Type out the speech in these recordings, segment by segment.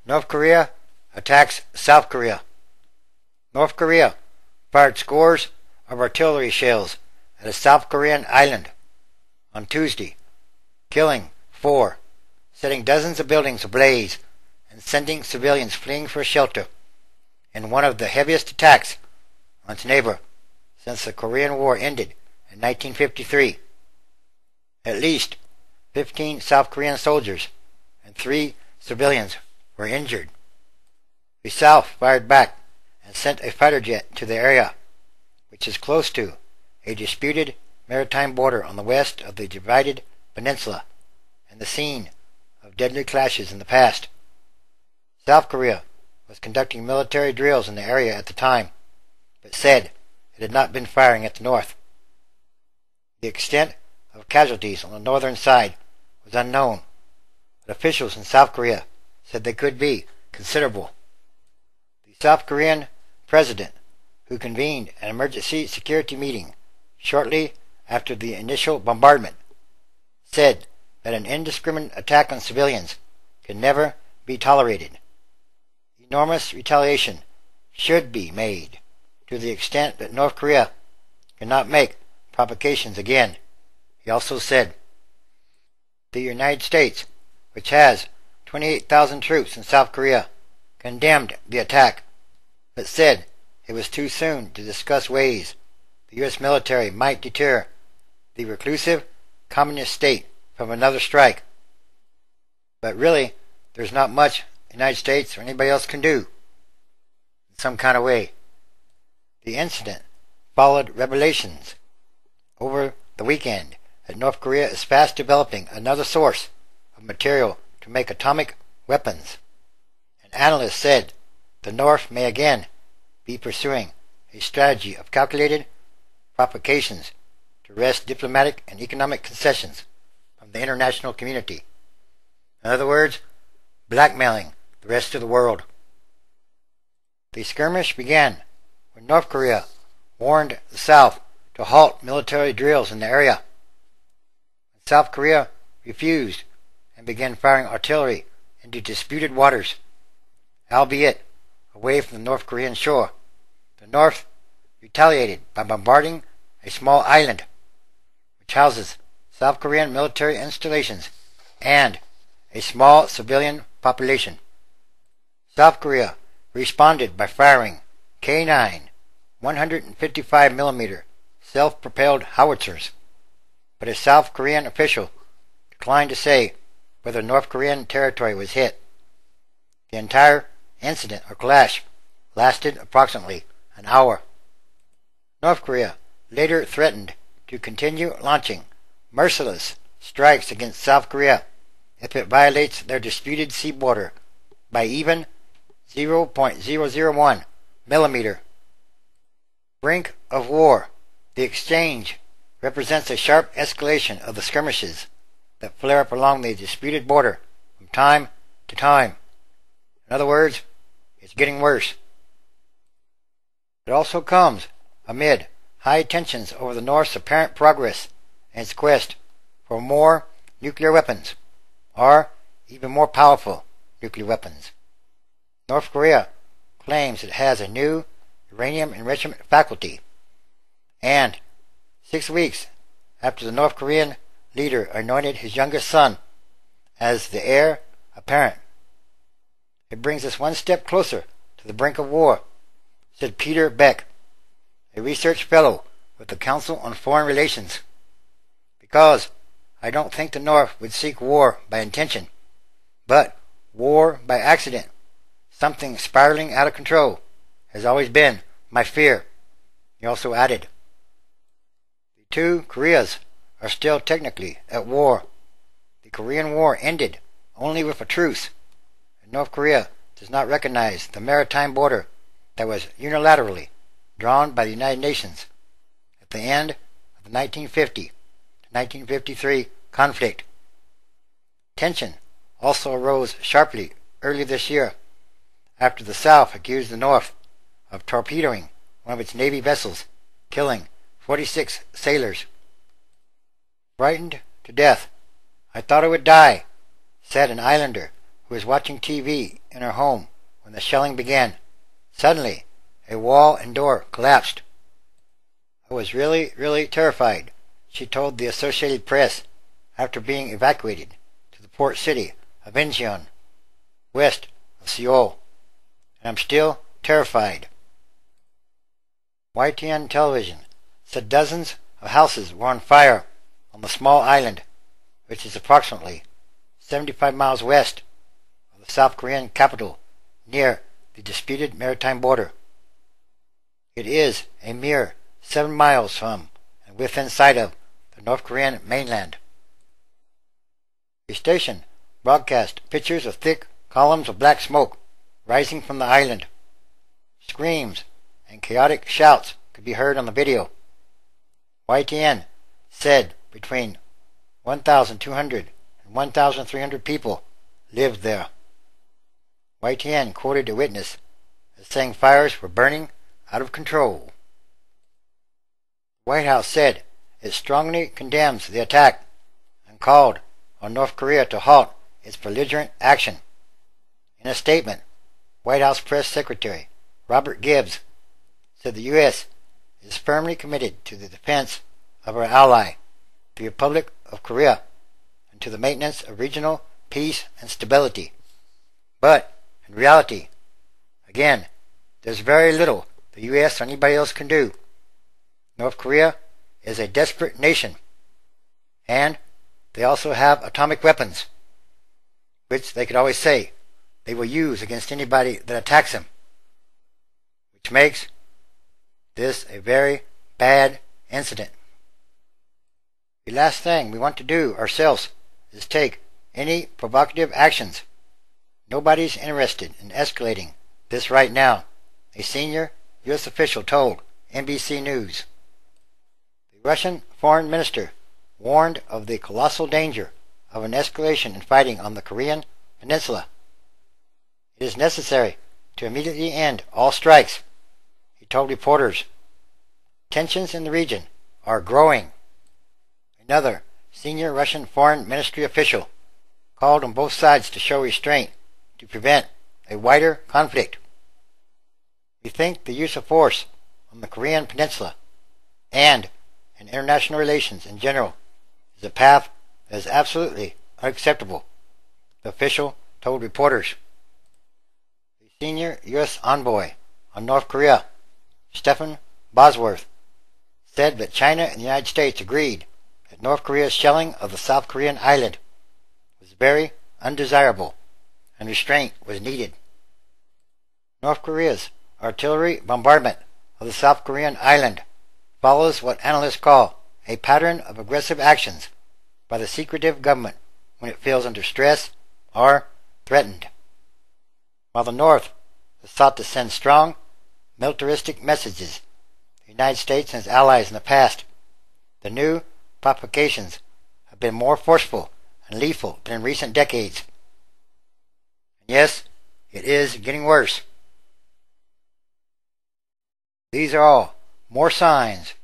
North Korea attacks South Korea. North Korea fired scores of artillery shells at a South Korean island on Tuesday, killing 4, setting dozens of buildings ablaze, and sending civilians fleeing for shelter in one of the heaviest attacks on its neighbor since the Korean War ended in 1953. At least 15 South Korean soldiers and 3 civilians were injured. The South fired back and sent a fighter jet to the area, which is close to a disputed maritime border on the west of the divided peninsula and the scene of deadly clashes in the past. South Korea was conducting military drills in the area at the time, but said it had not been firing at the north. The extent of casualties on the northern side was unknown, but officials in South Korea said they could be considerable. The South Korean president, who convened an emergency security meeting shortly after the initial bombardment, said that an indiscriminate attack on civilians can never be tolerated. Enormous retaliation should be made to the extent that North Korea cannot make provocations again. He also said, the United States, which has 28,000 troops in South Korea, condemned the attack, but said it was too soon to discuss ways the U.S. military might deter the reclusive communist state from another strike. But really, there's not much the United States or anybody else can do in some kind of way. The incident followed revelations over the weekend that North Korea is fast developing another source of material to make atomic weapons. An analyst said the North may again be pursuing a strategy of calculated provocations to wrest diplomatic and economic concessions from the international community. In other words, blackmailing the rest of the world. The skirmish began when North Korea warned the South to halt military drills in the area. South Korea refused and began firing artillery into disputed waters, albeit away from the North Korean shore. The North retaliated by bombarding a small island which houses South Korean military installations and a small civilian population. South Korea responded by firing K-9 155mm self-propelled howitzers, but a South Korean official declined to say whether North Korean territory was hit. The entire incident or clash lasted approximately an hour. North Korea later threatened to continue launching merciless strikes against South Korea if it violates their disputed sea border by even 0.001 millimeter. Brink of war. The exchange represents a sharp escalation of the skirmishes that flare up along the disputed border from time to time. In other words, it's getting worse. It also comes amid high tensions over the North's apparent progress in its quest for more nuclear weapons, or even more powerful nuclear weapons. North Korea claims it has a new uranium enrichment faculty, and 6 weeks after the North Korean leader anointed his youngest son as the heir apparent, it brings us one step closer to the brink of war, said Peter Beck, a research fellow with the Council on Foreign Relations. Because I don't think the North would seek war by intention, but war by accident, something spiraling out of control, has always been my fear. He also added, the two Koreas are still technically at war. The Korean War ended only with a truce, and North Korea does not recognize the maritime border that was unilaterally drawn by the United Nations at the end of the 1950 to 1953 conflict. Tension also arose sharply early this year after the South accused the North of torpedoing one of its Navy vessels, killing 46 sailors. Frightened to death, I thought I would die, said an islander who who was watching TV in her home when the shelling began. Suddenly, a wall and door collapsed. I was really terrified, she told the Associated Press after being evacuated to the port city of Incheon, west of Seoul, and I'm still terrified. YTN television said dozens of houses were on fire on the small island, which is approximately 75 miles west of the South Korean capital, near the disputed maritime border. It is a mere 7 miles from and within sight of the North Korean mainland. The station broadcast pictures of thick columns of black smoke rising from the island. Screams and chaotic shouts could be heard on the video. YTN said between 1,200 and 1,300 people lived there. YTN quoted a witness as saying fires were burning out of control. The White House said it strongly condemns the attack and called on North Korea to halt its belligerent action. In a statement, White House Press Secretary Robert Gibbs said the U.S. is firmly committed to the defense of our ally, the Republic of Korea, and to the maintenance of regional peace and stability. But, in reality, again, there's very little the U.S. or anybody else can do. North Korea is a desperate nation, and they also have atomic weapons, which they could always say they will use against anybody that attacks them, which makes this a very bad incident. The last thing we want to do ourselves is take any provocative actions. Nobody's interested in escalating this right now, a senior U.S. official told NBC News. The Russian foreign minister warned of the colossal danger of an escalation in fighting on the Korean peninsula. It is necessary to immediately end all strikes, he told reporters. Tensions in the region are growing. Another senior Russian foreign ministry official called on both sides to show restraint to prevent a wider conflict. We think the use of force on the Korean peninsula and in international relations in general is a path that is absolutely unacceptable, the official told reporters. The senior U.S. envoy on North Korea, Stephen Bosworth, said that China and the United States agreed that North Korea's shelling of the South Korean island was very undesirable and restraint was needed. North Korea's artillery bombardment of the South Korean island follows what analysts call a pattern of aggressive actions by the secretive government when it feels under stress or threatened. While the North has sought to send strong militaristic messages to the United States and its allies in the past, the new provocations have been more forceful and lethal than in recent decades. And yes, it is getting worse. These are all more signs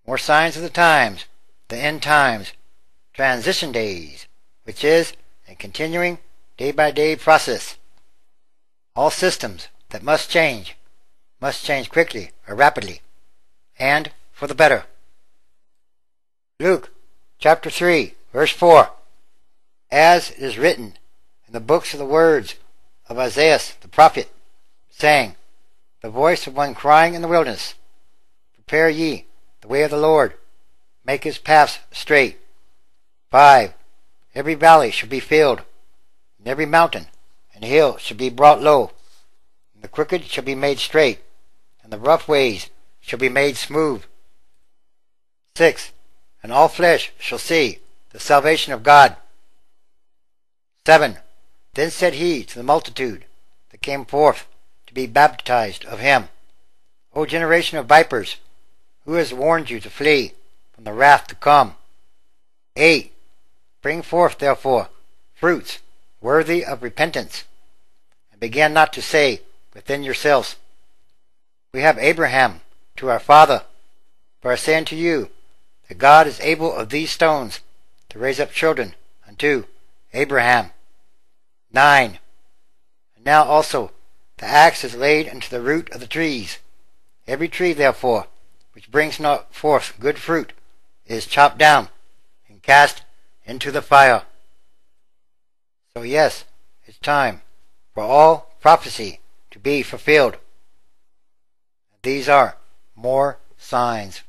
of the times, the end times, transition days, which is a continuing day-by-day process. All systems that must change quickly or rapidly, and for the better. Luke chapter 3, verse 4. As it is written in the books of the words of Isaiah the prophet, saying, the voice of one crying in the wilderness, prepare ye the way of the Lord, make his paths straight. 5. Every valley shall be filled, and every mountain and hill shall be brought low, and the crooked shall be made straight, and the rough ways shall be made smooth. 6. And all flesh shall see the salvation of God. 7. Then said he to the multitude that came forth to be baptized of him, O generation of vipers, who has warned you to flee from the wrath to come? 8. Bring forth therefore fruits worthy of repentance, and begin not to say within yourselves, we have Abraham to our father. For I say unto you, that God is able of these stones to raise up children unto Abraham. 9. And now also the axe is laid into the root of the trees. Every tree, therefore, which brings not forth good fruit, is chopped down and cast into the fire. So yes, it's time for all prophecy to be fulfilled. These are more signs.